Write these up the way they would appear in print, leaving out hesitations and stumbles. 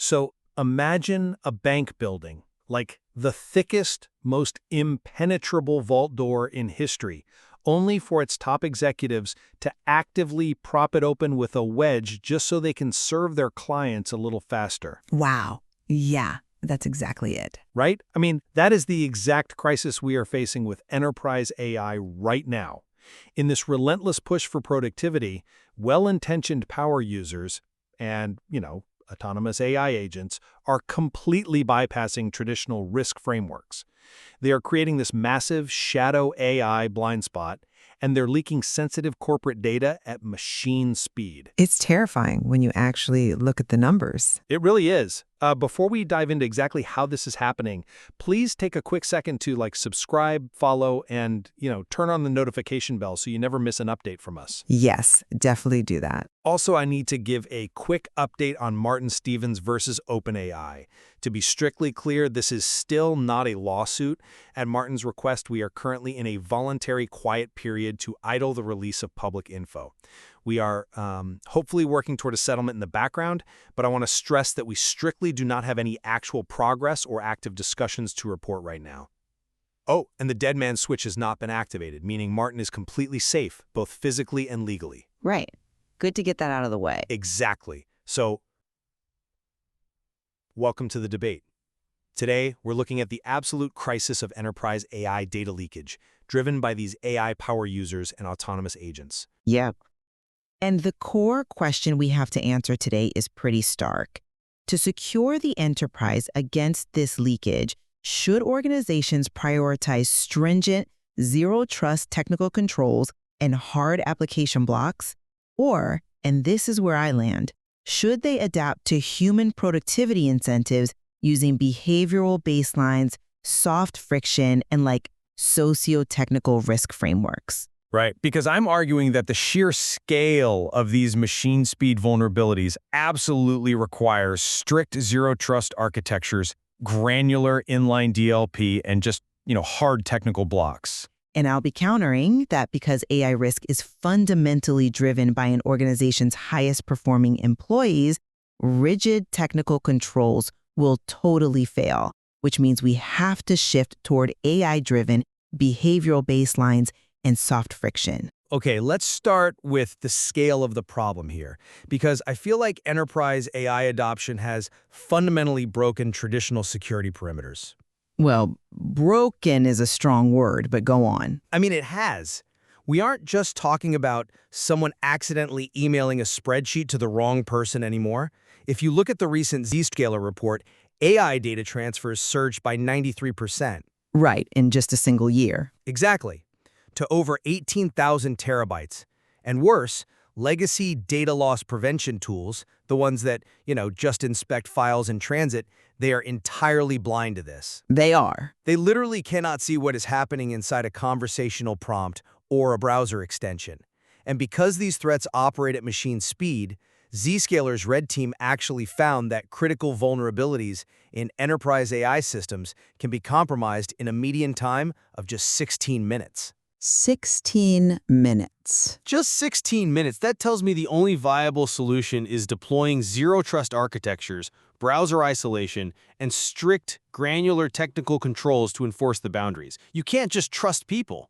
So imagine a bank building, like the thickest, most impenetrable vault door in history, only for its top executives to actively prop it open with a wedge just so they can serve their clients a little faster. Wow. Yeah, that's exactly it. Right? I mean, that is the exact crisis we are facing with enterprise AI right now. In this relentless push for productivity, well-intentioned power users and, autonomous AI agents are completely bypassing traditional risk frameworks. They are creating this massive shadow AI blind spot, and they're leaking sensitive corporate data at machine speed. It's terrifying when you actually look at the numbers. It really is. Before we dive into exactly how this is happening, please take a quick second to subscribe, follow, and, turn on the notification bell so you never miss an update from us. Yes, definitely do that. Also, I need to give a quick update on Martin Stevens versus OpenAI. To be strictly clear, this is still not a lawsuit. At Martin's request, we are currently in a voluntary quiet period to idle the release of public info. We are hopefully working toward a settlement in the background, but I want to stress that we strictly do not have any actual progress or active discussions to report right now. Oh, and the dead man switch has not been activated, meaning Martin is completely safe, both physically and legally. Right. Good to get that out of the way. Exactly. So, welcome to the debate. Today, we're looking at the absolute crisis of enterprise AI data leakage, driven by these AI power users and autonomous agents. Yep. And the core question we have to answer today is pretty stark. To secure the enterprise against this leakage, should organizations prioritize stringent, zero-trust technical controls and hard application blocks? Or, and this is where I land, should they adapt to human productivity incentives using behavioral baselines, soft friction, and socio-technical risk frameworks? Right, because I'm arguing that the sheer scale of these machine speed vulnerabilities absolutely requires strict zero-trust architectures, granular inline DLP, and just, hard technical blocks. And I'll be countering that because AI risk is fundamentally driven by an organization's highest performing employees, rigid technical controls will totally fail, which means we have to shift toward AI-driven behavioral baselines and soft friction. Okay, let's start with the scale of the problem here, because I feel like enterprise AI adoption has fundamentally broken traditional security perimeters. Well, broken is a strong word, but go on. I mean, it has. We aren't just talking about someone accidentally emailing a spreadsheet to the wrong person anymore. If you look at the recent Zscaler report, AI data transfers surged by 93%. Right, in just a single year. Exactly. To over 18,000 terabytes. And worse, legacy data loss prevention tools, the ones that, just inspect files in transit, they are entirely blind to this. They are. They literally cannot see what is happening inside a conversational prompt or a browser extension. And because these threats operate at machine speed, Zscaler's red team actually found that critical vulnerabilities in enterprise AI systems can be compromised in a median time of just 16 minutes. 16 minutes. Just 16 minutes. That tells me the only viable solution is deploying zero-trust architectures, browser isolation, and strict, granular technical controls to enforce the boundaries. You can't just trust people.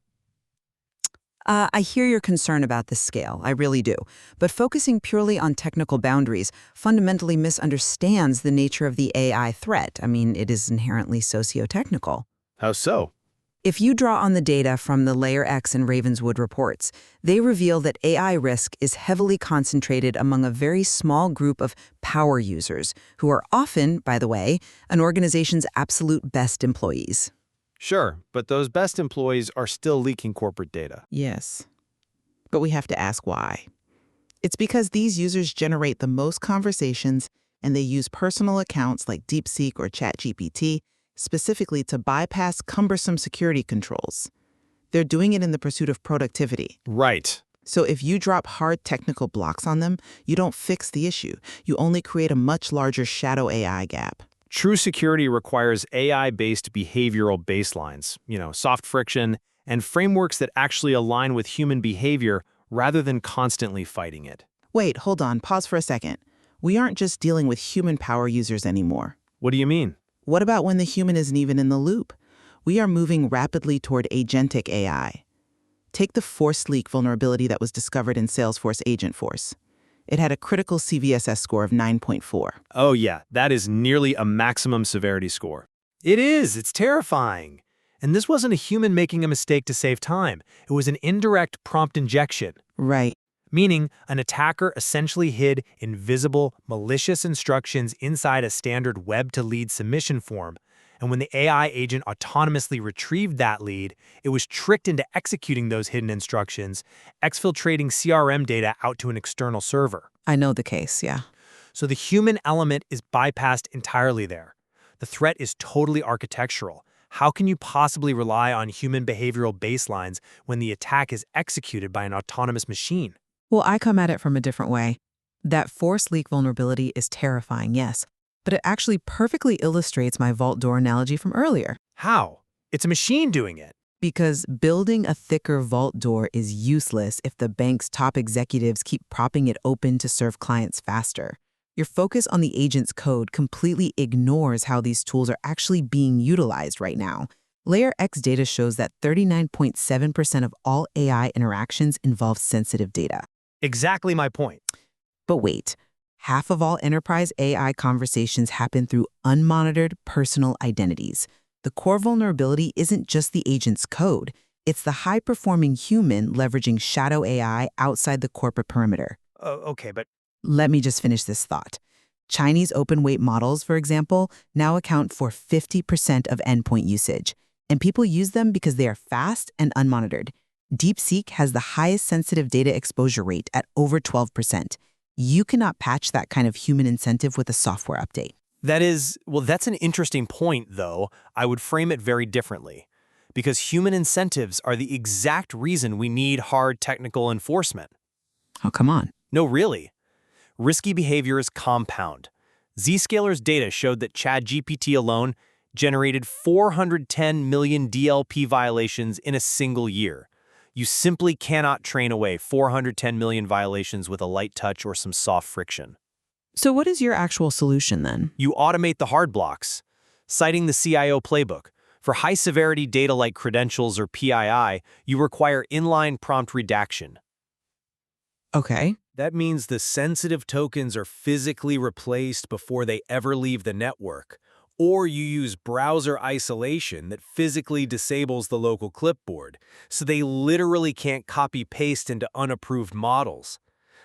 I hear your concern about the scale, I really do. But focusing purely on technical boundaries fundamentally misunderstands the nature of the AI threat. I mean, it is inherently socio-technical. How so? If you draw on the data from the Layer X and Ravenswood reports, they reveal that AI risk is heavily concentrated among a very small group of power users, who are often, by the way, an organization's absolute best employees. Sure, but those best employees are still leaking corporate data. Yes, but we have to ask why. It's because these users generate the most conversations, and they use personal accounts like DeepSeek or ChatGPT specifically to bypass cumbersome security controls. They're doing it in the pursuit of productivity. Right. So if you drop hard technical blocks on them, you don't fix the issue. You only create a much larger shadow AI gap. True security requires AI-based behavioral baselines, soft friction, and frameworks that actually align with human behavior rather than constantly fighting it. Wait, hold on, pause for a second. We aren't just dealing with human power users anymore. What do you mean? What about when the human isn't even in the loop? We are moving rapidly toward agentic AI. Take the force leak vulnerability that was discovered in Salesforce Agentforce. It had a critical CVSS score of 9.4. Oh yeah, that is nearly a maximum severity score. It is, it's terrifying. And this wasn't a human making a mistake to save time. It was an indirect prompt injection. Right. Meaning, an attacker essentially hid invisible, malicious instructions inside a standard web-to-lead submission form, and when the AI agent autonomously retrieved that lead, it was tricked into executing those hidden instructions, exfiltrating CRM data out to an external server. I know the case, yeah. So the human element is bypassed entirely there. The threat is totally architectural. How can you possibly rely on human behavioral baselines when the attack is executed by an autonomous machine? Well, I come at it from a different way. That force leak vulnerability is terrifying, yes, but it actually perfectly illustrates my vault door analogy from earlier. How? It's a machine doing it. Because building a thicker vault door is useless if the bank's top executives keep propping it open to serve clients faster. Your focus on the agent's code completely ignores how these tools are actually being utilized right now. Layer X data shows that 39.7% of all AI interactions involve sensitive data. Exactly my point. But wait, half of all enterprise AI conversations happen through unmonitored personal identities. The core vulnerability isn't just the agent's code. It's the high-performing human leveraging shadow AI outside the corporate perimeter. Okay, but Let me just finish this thought. Chinese open-weight models, for example, now account for 50% of endpoint usage. And people use them because they are fast and unmonitored. DeepSeek has the highest sensitive data exposure rate at over 12%. You cannot patch that kind of human incentive with a software update. that's an interesting point, though. I would frame it very differently. Because human incentives are the exact reason we need hard technical enforcement. Oh, come on. No, really. Risky behaviors compound. Zscaler's data showed that ChatGPT alone generated 410 million DLP violations in a single year. You simply cannot train away 410 million violations with a light touch or some soft friction. So what is your actual solution then? You automate the hard blocks. Citing the CIO playbook, for high-severity data like credentials or PII, you require inline prompt redaction. Okay. That means the sensitive tokens are physically replaced before they ever leave the network. Or you use browser isolation that physically disables the local clipboard, so they literally can't copy-paste into unapproved models.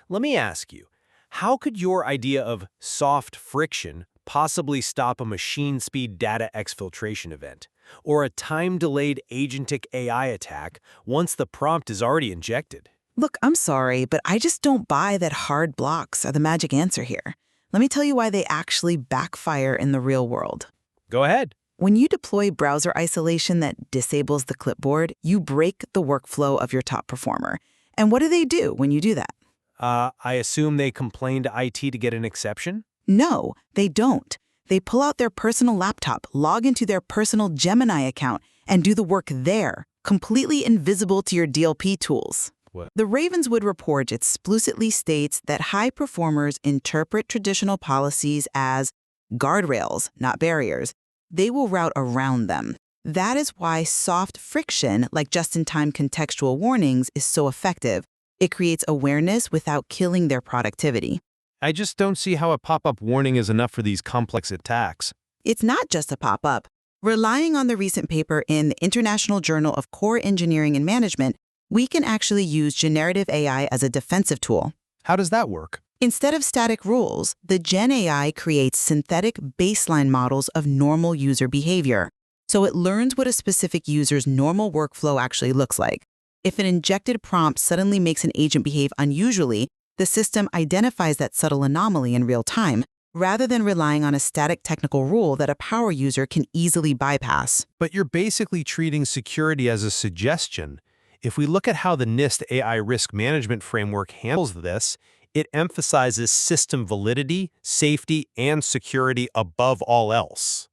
Let me ask you, how could your idea of soft friction possibly stop a machine-speed data exfiltration event, or a time-delayed agentic AI attack once the prompt is already injected? Look, I'm sorry, but I just don't buy that hard blocks are the magic answer here. Let me tell you why they actually backfire in the real world. Go ahead. When you deploy browser isolation that disables the clipboard, you break the workflow of your top performer. And what do they do when you do that? I assume they complain to IT to get an exception? No, they don't. They pull out their personal laptop, log into their personal Gemini account, and do the work there, completely invisible to your DLP tools. What? The Ravenswood report explicitly states that high performers interpret traditional policies as guardrails, not barriers. They will route around them. That is why soft friction, like just-in-time contextual warnings, is so effective. It creates awareness without killing their productivity. I just don't see how a pop-up warning is enough for these complex attacks. It's not just a pop-up. Relying on the recent paper in the International Journal of Core Engineering and Management, we can actually use generative AI as a defensive tool. How does that work? Instead of static rules, the Gen AI creates synthetic baseline models of normal user behavior. So it learns what a specific user's normal workflow actually looks like. If an injected prompt suddenly makes an agent behave unusually, the system identifies that subtle anomaly in real time, rather than relying on a static technical rule that a power user can easily bypass. But you're basically treating security as a suggestion. If we look at how the NIST AI risk management framework handles this, it emphasizes system validity, safety, and security above all else.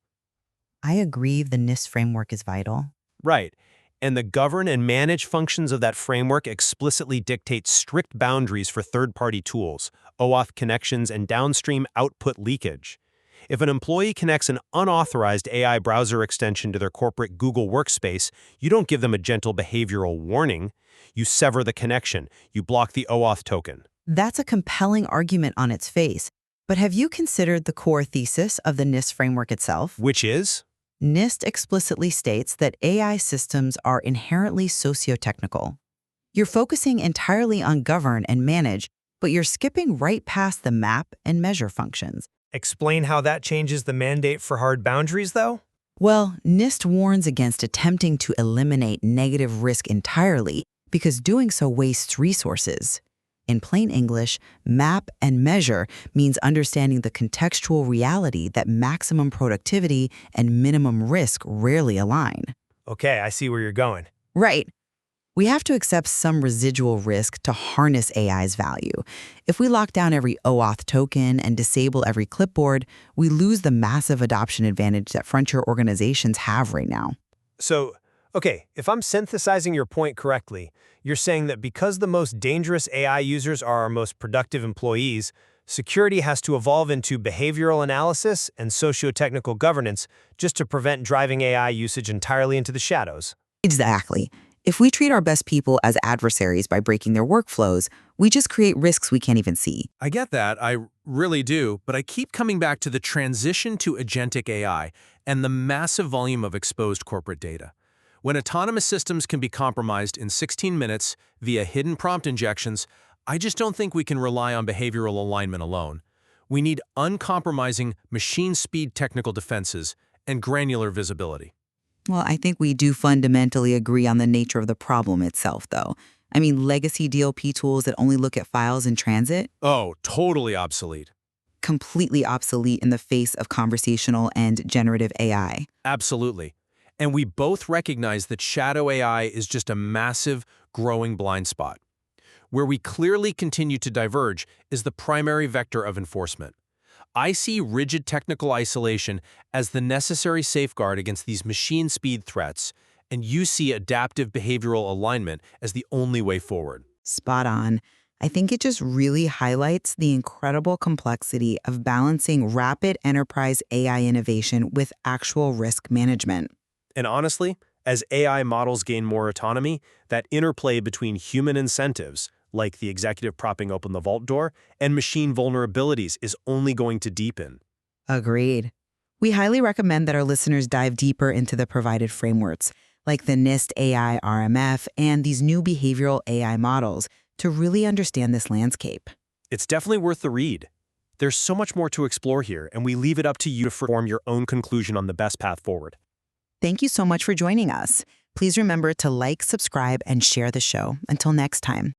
I agree the NIST framework is vital. Right. And the govern and manage functions of that framework explicitly dictate strict boundaries for third-party tools, OAuth connections, and downstream output leakage. If an employee connects an unauthorized AI browser extension to their corporate Google Workspace, you don't give them a gentle behavioral warning. You sever the connection. You block the OAuth token. That's a compelling argument on its face. But have you considered the core thesis of the NIST framework itself? Which is? NIST explicitly states that AI systems are inherently socio-technical. You're focusing entirely on govern and manage, but you're skipping right past the map and measure functions. Explain how that changes the mandate for hard boundaries, though? Well, NIST warns against attempting to eliminate negative risk entirely because doing so wastes resources. In plain English, map and measure means understanding the contextual reality that maximum productivity and minimum risk rarely align. Okay, I see where you're going. Right. We have to accept some residual risk to harness AI's value. If we lock down every OAuth token and disable every clipboard, we lose the massive adoption advantage that frontier organizations have right now. So, okay, if I'm synthesizing your point correctly, you're saying that because the most dangerous AI users are our most productive employees, security has to evolve into behavioral analysis and socio-technical governance just to prevent driving AI usage entirely into the shadows. Exactly. If we treat our best people as adversaries by breaking their workflows, we just create risks we can't even see. I get that, I really do, but I keep coming back to the transition to agentic AI and the massive volume of exposed corporate data. When autonomous systems can be compromised in 16 minutes via hidden prompt injections, I just don't think we can rely on behavioral alignment alone. We need uncompromising machine-speed technical defenses and granular visibility. Well, I think we do fundamentally agree on the nature of the problem itself, though. I mean, legacy DLP tools that only look at files in transit? Oh, totally obsolete. Completely obsolete in the face of conversational and generative AI. Absolutely. And we both recognize that shadow AI is just a massive, growing blind spot. Where we clearly continue to diverge is the primary vector of enforcement. I see rigid technical isolation as the necessary safeguard against these machine speed threats, and you see adaptive behavioral alignment as the only way forward. Spot on. I think it just really highlights the incredible complexity of balancing rapid enterprise AI innovation with actual risk management. And honestly, as AI models gain more autonomy, that interplay between human incentives, like the executive propping open the vault door, and machine vulnerabilities is only going to deepen. Agreed. We highly recommend that our listeners dive deeper into the provided frameworks, like the NIST AI RMF and these new behavioral AI models, to really understand this landscape. It's definitely worth the read. There's so much more to explore here, and we leave it up to you to form your own conclusion on the best path forward. Thank you so much for joining us. Please remember to like, subscribe, and share the show. Until next time.